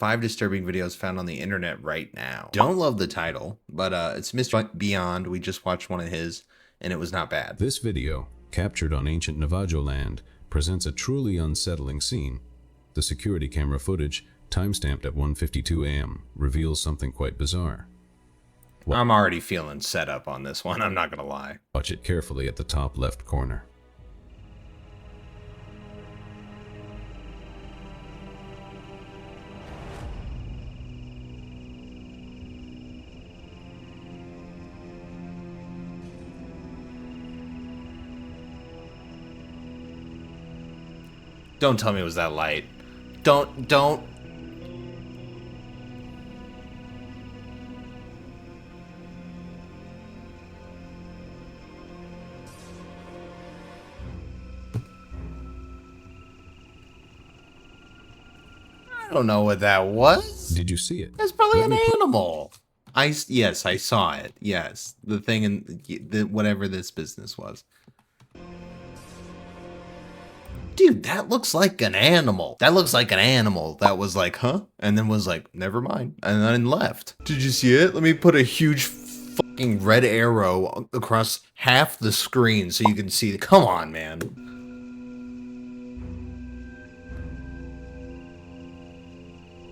5 disturbing videos found on the internet right now. Don't love the title, but it's Mr. Beyond. We just watched one of his, and it was not bad. This video, captured on ancient Navajo land, presents a truly unsettling scene. The security camera footage, timestamped at 1:52 a.m., reveals something quite bizarre. I'm already feeling set up on this one, I'm not gonna lie. Watch it carefully at the top left corner. Don't tell me it was that light. Don't. I don't know what that was. Did you see it? That's probably an animal. Yes, I saw it. Yes, the thing in whatever this business was. Dude, that looks like an animal. That looks like an animal that was like, huh? And then was like, never mind. And then left. Did you see it? Let me put a huge fucking red arrow across half the screen so you can see. Come on, man.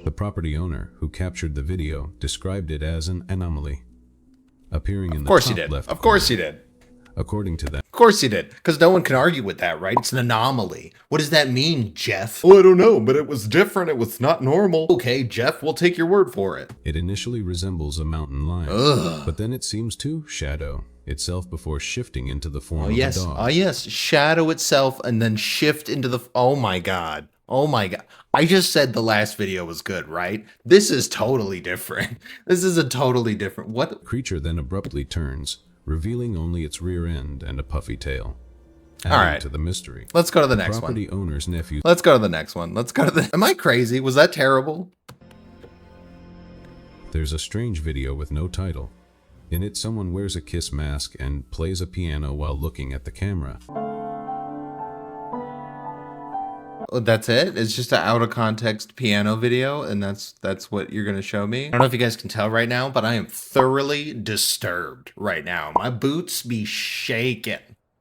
The property owner who captured the video described it as an anomaly, appearing in the top left. Of course he did. According to them. Of course he did, because no one can argue with that, right? It's an anomaly. What does that mean, Jeff? Oh, I don't know, but it was different. It was not normal. Okay, Jeff, we'll take your word for it. It initially resembles a mountain lion, but then it seems to shadow itself before shifting into the form of a dog. Oh, yes. Shadow itself and then shift into the... Oh, my God. Oh, my God. I just said the last video was good, right? This is totally different. This is a totally different... What? The creature then abruptly turns, revealing only its rear end and a puffy tail. Adding to the mystery. Let's go to the next one. Property owner's nephew. Let's go to the next one. Let's go to the... Am I crazy? Was that terrible? There's a strange video with no title. In it, someone wears a kiss mask and plays a piano while looking at the camera. That's it? It's just an out of context piano video, and that's what you're gonna show me? I don't know if you guys can tell right now, but I am thoroughly disturbed right now. My boots be shaking,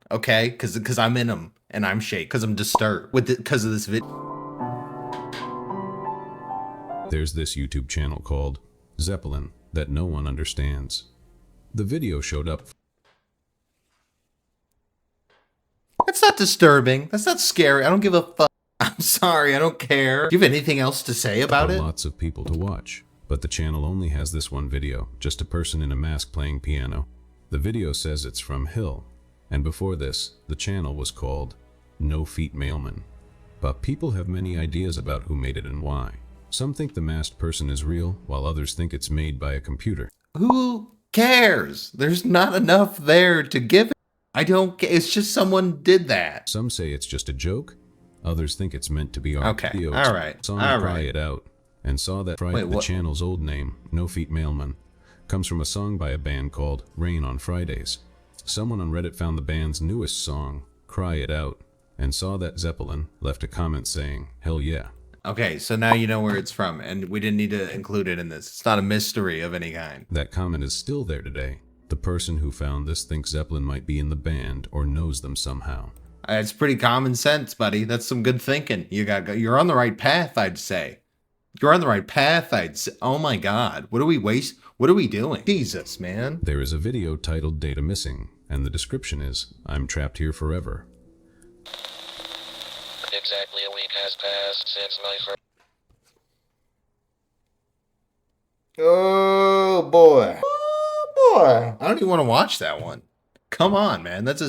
okay? Because I'm in them, and I'm shaking, because I'm disturbed because of this video. There's this YouTube channel called Zeppelin that no one understands. The video showed up. That's not disturbing. That's not scary. I don't give a fuck. I'm sorry, I don't care. Do you have anything else to say about it? Lots of people to watch, but the channel only has this one video, just a person in a mask playing piano. The video says it's from Hill, and before this, the channel was called No Feet Mailman. But people have many ideas about who made it and why. Some think the masked person is real, while others think it's made by a computer. Who cares? There's not enough there to give it. I don't care. It's just someone did that. Some say it's just a joke. Others think it's meant to be our video. All right. Song Cry It Out, and saw that the channel's old name, No Feet Mailman, comes from a song by a band called Rain on Fridays. Someone on Reddit found the band's newest song, Cry It Out, and saw that Zeppelin left a comment saying, hell yeah. Okay, so now you know where it's from, and we didn't need to include it in this. It's not a mystery of any kind. That comment is still there today. The person who found this thinks Zeppelin might be in the band or knows them somehow. It's pretty common sense, buddy. That's some good thinking. You're on the right path, I'd say. You're on the right path, I'd say. Oh my God. What are we doing? Jesus, man. There is a video titled Data Missing, and the description is, I'm trapped here forever. Exactly a week has passed since my first... Oh boy. Oh boy. I don't even want to watch that one. Come on, man. That's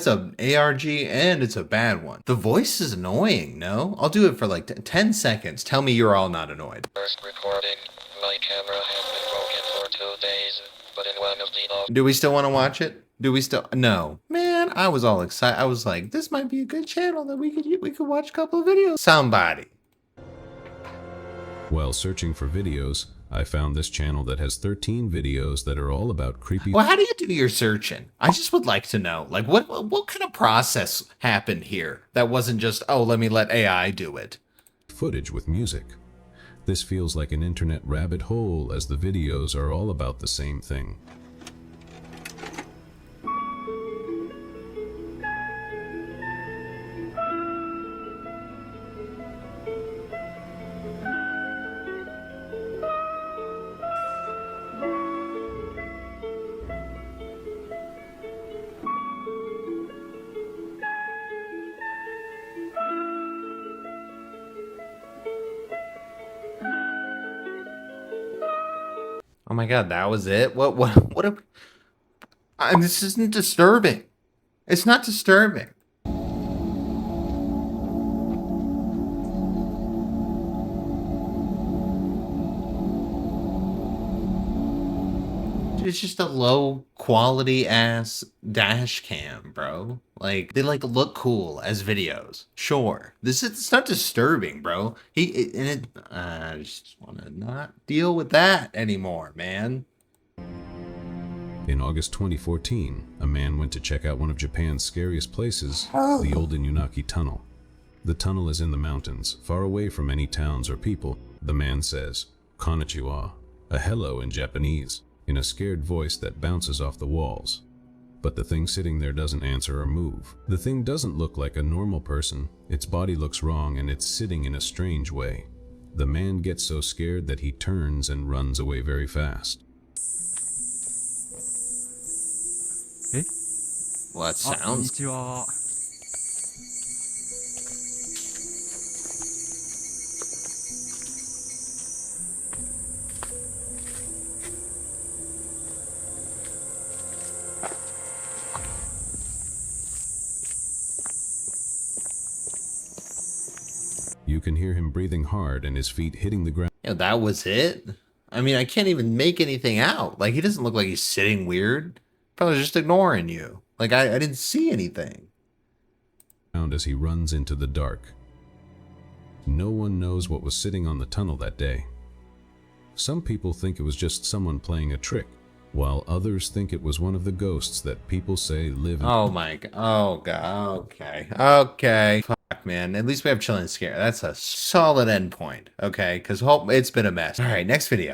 an ARG and it's a bad one. The voice is annoying, no? I'll do it for like 10 seconds. Tell me you're all not annoyed. First recording, my camera has been broken for 2 days, but in one of the... Do we still want to watch it? Do we still? No. Man, I was all excited. I was like, this might be a good channel that we could watch a couple of videos. Somebody. While searching for videos, I found this channel that has 13 videos that are all about creepy... Well, how do you do your searching? I just would like to know, like, what kind of process happened here that wasn't just, oh, let AI do it? Footage with music. This feels like an internet rabbit hole as the videos are all about the same thing. Oh my god, that was it? This isn't disturbing. It's not disturbing. It's just a low quality ass dash cam, bro. Like, they like look cool as videos. Sure. It's not disturbing, bro. I just want to not deal with that anymore, man. In August 2014, a man went to check out one of Japan's scariest places, the Olden Yunaki tunnel. The tunnel is in the mountains, far away from any towns or people. The man says, "Konnichiwa," a hello in Japanese, in a scared voice that bounces off the walls. But the thing sitting there doesn't answer or move. The thing doesn't look like a normal person. Its body looks wrong and it's sitting in a strange way. The man gets so scared that he turns and runs away very fast. Well, that sounds... You can hear him breathing hard and his feet hitting the ground. Yeah, that was it? I mean, I can't even make anything out. Like, he doesn't look like he's sitting weird. Probably just ignoring you. Like, I didn't see anything. As he runs into the dark. No one knows what was sitting on the tunnel that day. Some people think it was just someone playing a trick, while others think it was one of the ghosts that people say live in... Oh my god. Oh god. Okay. Okay. Fuck, man. At least we have chill and scare. That's a solid endpoint. Okay? Because it's been a mess. Alright, next video.